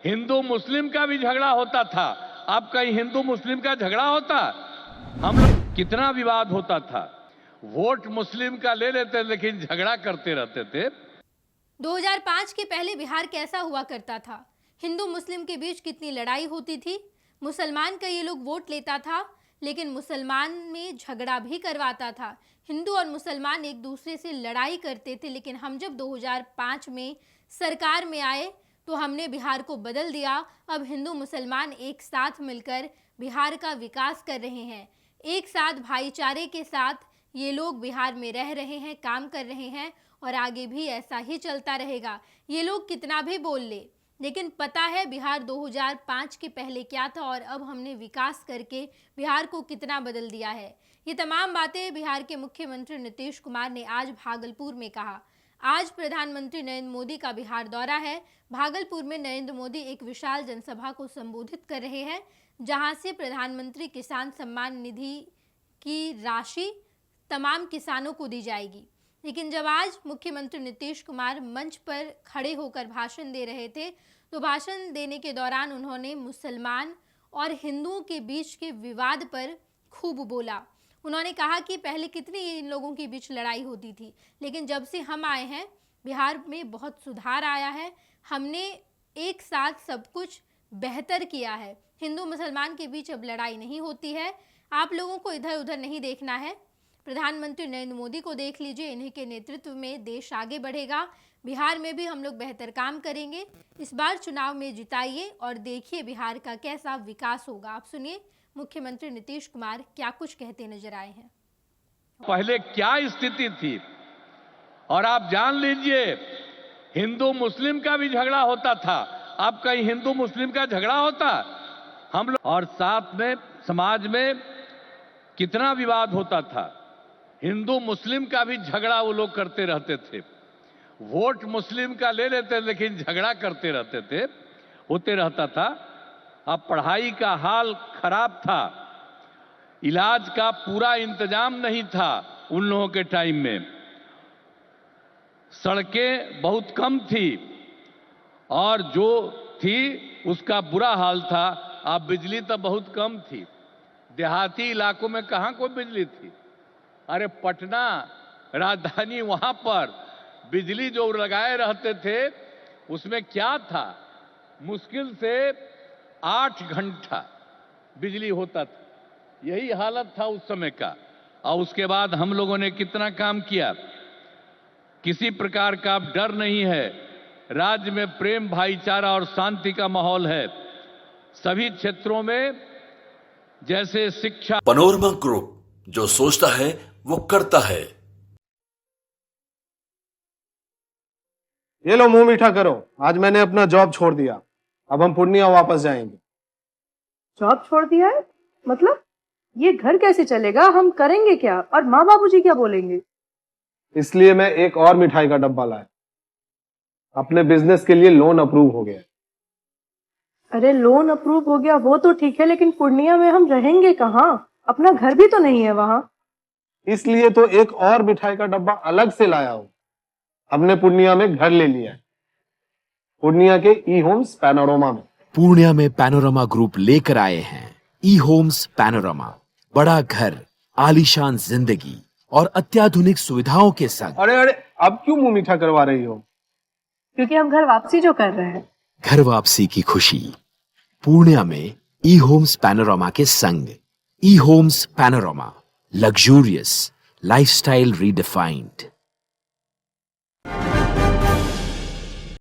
हिंदू मुस्लिम का भी झगड़ा होता था। अब कहीं हिंदू मुस्लिम का झगड़ा होता, हम लोग कितना विवाद होता था। वोट मुस्लिम का ले लेते लेकिन झगड़ा करते रहते थे। 2005 के पहले बिहार कैसा हुआ करता था? हिंदू मुस्लिम के बीच कितनी लड़ाई होती थी। मुसलमान का ये लोग वोट लेता था, लेकिन मुसलमान में झगड़ा भी करवाता था। हिंदू और मुसलमान एक दूसरे से लड़ाई करते थे, लेकिन हम जब 2005 में सरकार में आए तो हमने बिहार को बदल दिया। अब हिंदू मुसलमान एक साथ मिलकर बिहार का विकास कर रहे हैं। एक साथ भाईचारे के साथ ये लोग बिहार में रह रहे हैं, काम कर रहे हैं और आगे भी ऐसा ही चलता रहेगा। ये लोग कितना भी बोल ले, लेकिन पता है बिहार 2005 के पहले क्या था और अब हमने विकास करके बिहार को कितना बदल दिया है। ये तमाम बातें बिहार के मुख्यमंत्री नीतीश कुमार ने आज भागलपुर में कहा। आज प्रधानमंत्री नरेंद्र मोदी का बिहार दौरा है। भागलपुर में नरेंद्र मोदी एक विशाल जनसभा को संबोधित कर रहे हैं, जहां से प्रधानमंत्री किसान सम्मान निधि की राशि तमाम किसानों को दी जाएगी। लेकिन जब आज मुख्यमंत्री नीतीश कुमार मंच पर खड़े होकर भाषण दे रहे थे, तो भाषण देने के दौरान उन्होंने मुसलमान और हिंदुओं के बीच के विवाद पर खूब बोला। उन्होंने कहा कि पहले कितनी इन लोगों के बीच लड़ाई होती थी, लेकिन जब से हम आए हैं बिहार में बहुत सुधार आया है। हमने एक साथ सब कुछ बेहतर किया है। हिंदू मुसलमान के बीच अब लड़ाई नहीं होती है। आप लोगों को इधर उधर नहीं देखना है। प्रधानमंत्री नरेंद्र मोदी को देख लीजिए, इन्हीं के नेतृत्व में देश आगे बढ़ेगा। बिहार में भी हम लोग बेहतर काम करेंगे। इस बार चुनाव में जिताइए और देखिए बिहार का कैसा विकास होगा। आप सुनिए मुख्यमंत्री नीतीश कुमार क्या कुछ कहते नजर आए हैं। पहले क्या स्थिति थी, और आप जान लीजिए हिंदू मुस्लिम का भी झगड़ा होता था। अब कहीं हिंदू मुस्लिम का झगड़ा होता, हम लोग और साथ में समाज में कितना विवाद होता था। हिंदू मुस्लिम का भी झगड़ा वो लोग करते रहते थे। वोट मुस्लिम का ले लेते लेकिन झगड़ा करते रहते थे, होते रहता था। अब पढ़ाई का हाल खराब था, इलाज का पूरा इंतजाम नहीं था उन लोगों के टाइम में। सड़कें बहुत कम थी और जो थी उसका बुरा हाल था। अब बिजली तो बहुत कम थी। देहाती इलाकों में कहां कोई बिजली थी। अरे पटना राजधानी, वहां पर बिजली जो लगाए रहते थे उसमें क्या था, मुश्किल से 8 घंटा बिजली होता था। यही हालत था उस समय का। और उसके बाद हम लोगों ने कितना काम किया। किसी प्रकार का अब डर नहीं है। राज्य में प्रेम, भाईचारा और शांति का माहौल है। सभी क्षेत्रों में जैसे शिक्षा। पैनोरमा ग्रुप, जो सोचता है वो करता है। ये लो मुंह मीठा करो, आज मैंने अपना जॉब छोड़ दिया। अब हम पूर्णिया वापस जाएंगे। जॉब छोड़ दिया है? मतलब ये घर कैसे चलेगा? हम करेंगे क्या? और माँ बाबूजी क्या बोलेंगे? इसलिए मैं एक और मिठाई का डब्बा लाया। अपने बिजनेस के लिए लोन अप्रूव हो गया। अरे लोन अप्रूव हो गया वो तो ठीक है, लेकिन पूर्णिया में हम रहेंगे कहाँ? अपना घर भी तो नहीं है वहां। इसलिए तो एक और मिठाई का डब्बा अलग से लाया हूं। हमने पूर्णिया में घर ले लिया है, पूर्णिया के ई होम्स पैनोरमा में। पूर्णिया में पैनोरमा ग्रुप लेकर आए हैं ई होम्स पैनोरमा। बड़ा घर, आलीशान जिंदगी और अत्याधुनिक सुविधाओं के संग। अरे अब क्यों मुंह मीठा करवा रही हो? क्योंकि हम घर वापसी जो कर रहे हैं। घर वापसी की खुशी पूर्णिया में ई होम्स पैनोरमा के संग। ई Homes Panorama, luxurious lifestyle redefined.